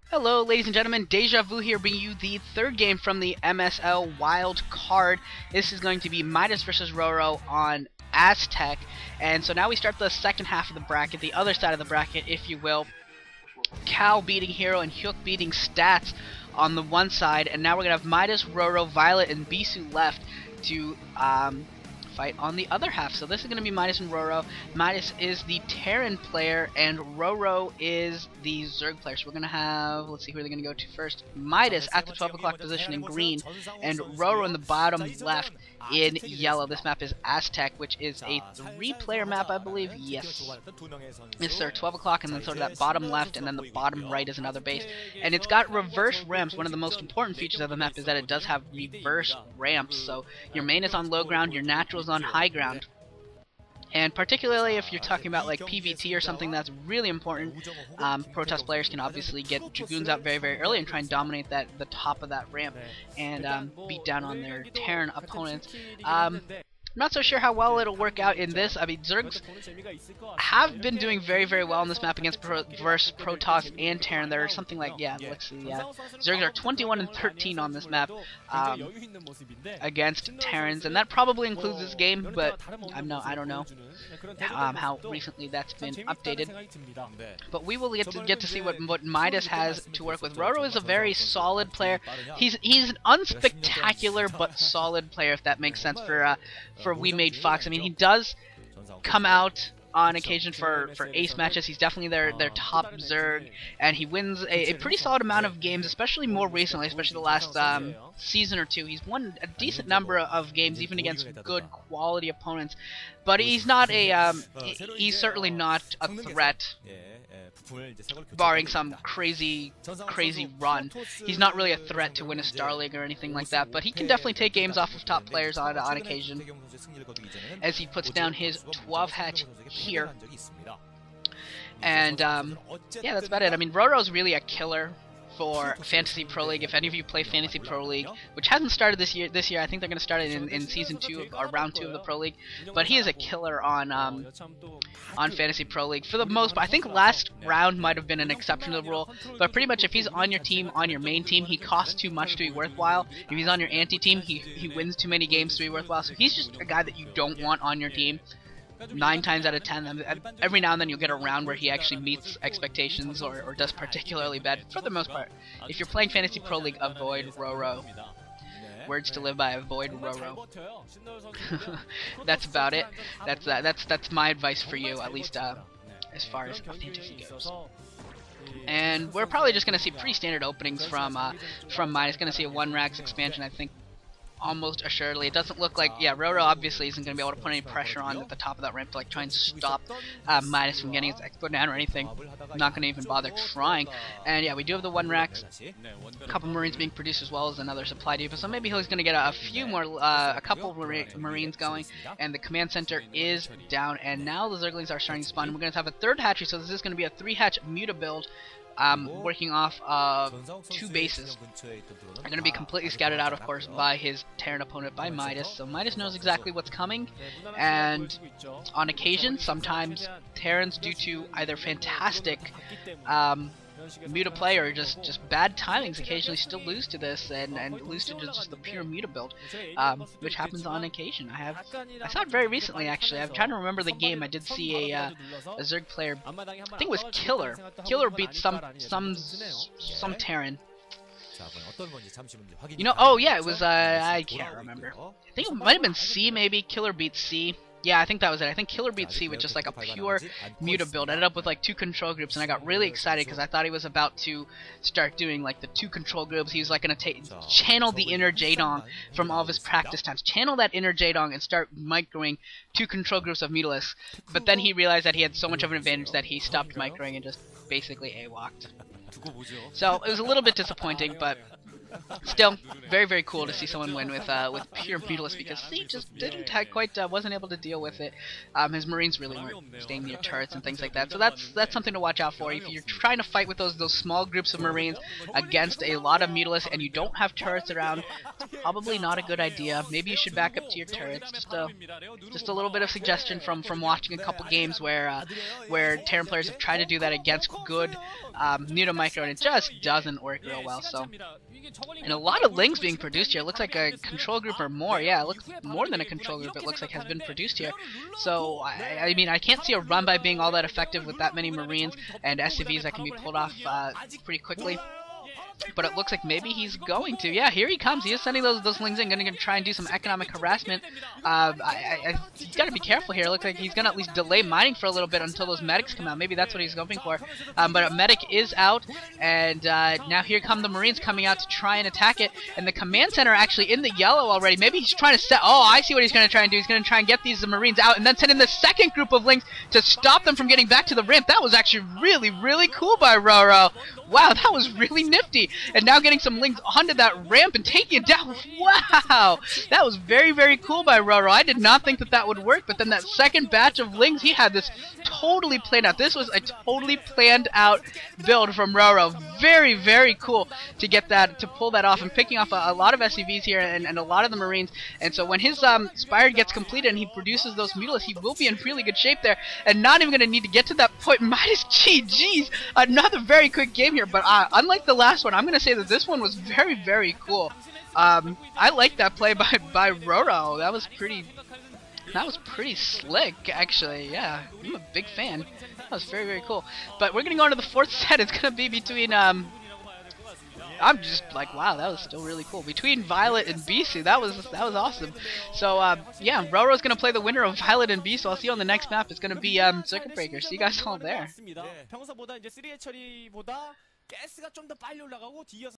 Hello ladies and gentlemen, Deja Vu here bringing you the third game from the MSL Wildcard. This is going to be Midas versus Roro on Aztec. And so now we start the second half of the bracket, the other side of the bracket if you will. Cal beating Hero and Hyuk beating Stats on the one side, and now we're going to have Midas, Roro, Violet, and Bisu left to fight on the other half. So this is going to be Midas and Roro. Midas is the Terran player and Roro is the Zerg player. So we're going to have, let's see who they're going to go to first. Midas at the 12 o'clock position in green and Roro in the bottom left in yellow. This map is Aztec, which is a 3-player map, I believe. Yes. Yes, sir. 12 o'clock and then sort of that bottom left and then the bottom right is another base. And it's got reverse ramps. One of the most important features of the map is that it does have reverse ramps. So your main is on low ground, your natural is on high ground. And particularly if you're talking about like PvT or something, that's really important. Protoss players can obviously get Dragoons out very, very early and try and dominate the top of that ramp and beat down on their Terran opponents. Not so sure how well it'll work out in this. I mean, Zergs have been doing very, very well on this map against versus Protoss and Terran. They're something like, let's see, Zergs are 21 and 13 on this map against Terrans, and that probably includes this game, but I don't know how recently that's been updated. But we will get to see what Midas has to work with. Roro is a very solid player. He's an unspectacular but solid player, if that makes sense for We Made Fox. I mean, he does come out on occasion for ace matches. He's definitely their top Zerg, and he wins a pretty solid amount of games, especially more recently, especially the last season or two. He's won a decent number of games, even against good quality opponents. But he's not he's certainly not a threat. Barring some crazy run, he's not really a threat to win a Star League or anything like that, but he can definitely take games off of top players on occasion, as he puts down his 12 hatch here. And yeah, that's about it. I mean, Roro's really a killer for Fantasy Pro League. If any of you play Fantasy Pro League, which hasn't started this year, I think they're going to start it in season 2 or round 2 of the Pro League. But he is a killer on Fantasy Pro League for the most part. I think last round might have been an exception to the rule, but pretty much if he's on your team, on your main team, he costs too much to be worthwhile. If he's on your anti-team, he wins too many games to be worthwhile. So he's just a guy that you don't want on your team. 9 times out of 10, every now and then you'll get a round where he actually meets expectations or does particularly bad. For the most part, if you're playing Fantasy Pro League, avoid Roro. Words to live by: avoid Roro. That's about it. That's my advice for you, at least as far as fantasy goes. And we're probably just gonna see pretty standard openings from Midas. Gonna see a 1-Rax expansion, I think. Almost assuredly. It doesn't look like, Roro obviously isn't going to be able to put any pressure on at the top of that ramp to like try and stop Midas from getting his expo down or anything. I'm not going to even bother trying. And yeah, we do have the 1-Rax, a couple Marines being produced as well as another supply depot, so maybe he's going to get a few more, a couple Marines going, and the command center is down, and now the Zerglings are starting to spawn. We're going to have a third hatchery, so this is going to be a 3-hatch Muta build. Working off of 2 bases. They're going to be completely scouted out, of course, by his Terran opponent, by Midas. So Midas knows exactly what's coming, and on occasion, sometimes Terrans, due to either fantastic Muta play or just bad timings, occasionally still lose to this and lose to just the pure Muta build, which happens on occasion. I saw it very recently, actually. I'm trying to remember the game. I did see a Zerg player, I think it was Killer. Killer beat some Terran. You know, oh yeah, it was I can't remember. I think it might have been C, maybe. Killer beat C. Yeah, I think that was it. I think Killer beat C with just like a pure Muta build. I ended up with like 2 control groups, and I got really excited because I thought he was about to start doing like the 2 control groups. He was like going to channel the inner Jaedong from all of his practice times. Channel that inner Jaedong and start microing 2 control groups of Mutalisk. But then he realized that he had so much of an advantage that he stopped microing and just basically AWOC'd. So it was a little bit disappointing, but still, very, very cool to see someone win with pure Mutalisk, because he just didn't wasn't able to deal with it. His Marines really weren't staying near turrets and things like that. So that's something to watch out for. If you're trying to fight with those small groups of Marines against a lot of Mutalisk and you don't have turrets around, it's probably not a good idea. Maybe you should back up to your turrets. Just a little bit of suggestion from watching a couple games where Terran players have tried to do that against good Muto Micro, and it just doesn't work real well. So, and a lot of Lings being produced here. It looks like a control group or more. Yeah, it looks more than a control group. It looks like has been produced here. So, I mean, I can't see a run by being all that effective with that many Marines and SCVs that can be pulled off pretty quickly. But it looks like maybe he's going to. Yeah, here he comes. He is sending those Lings in, going to try and do some economic harassment. He's got to be careful here. It looks like he's going to at least delay mining for a little bit until those medics come out. Maybe that's what he's hoping for. But a medic is out, and now here come the Marines coming out to try and attack it. And the command center actually in the yellow already. Maybe he's trying to set... Oh, I see what he's going to try and do. He's going to try and get these Marines out, and then send in the second group of Lings to stop them from getting back to the ramp. That was actually really, really cool by Roro. Wow, that was really nifty. And now getting some Lings onto that ramp and taking it down. Wow, that was very, very cool by Roro. I did not think that would work, but then that second batch of Lings, he had this totally planned out. This was a totally planned out build from Roro. Very, very cool to get that, to pull that off, and picking off a lot of SCVs here and a lot of the Marines. And so when his Spire gets completed and he produces those Mutas, he will be in really good shape there, and not even going to need to get to that point. Midas, GG's, another very quick game here, but unlike the last one, I'm going to say that this one was very, very cool. I like that play by Roro. That was pretty slick, actually. Yeah, I'm a big fan. That was very, very cool. But we're gonna go into the fourth set. It's gonna be between I'm just like, wow, that was still really cool. Between Violet and Bisu, that was awesome. So yeah, Roro's gonna play the winner of Violet and Bisu. I'll see you on the next map. It's gonna be Circuit Breaker. See you guys all there.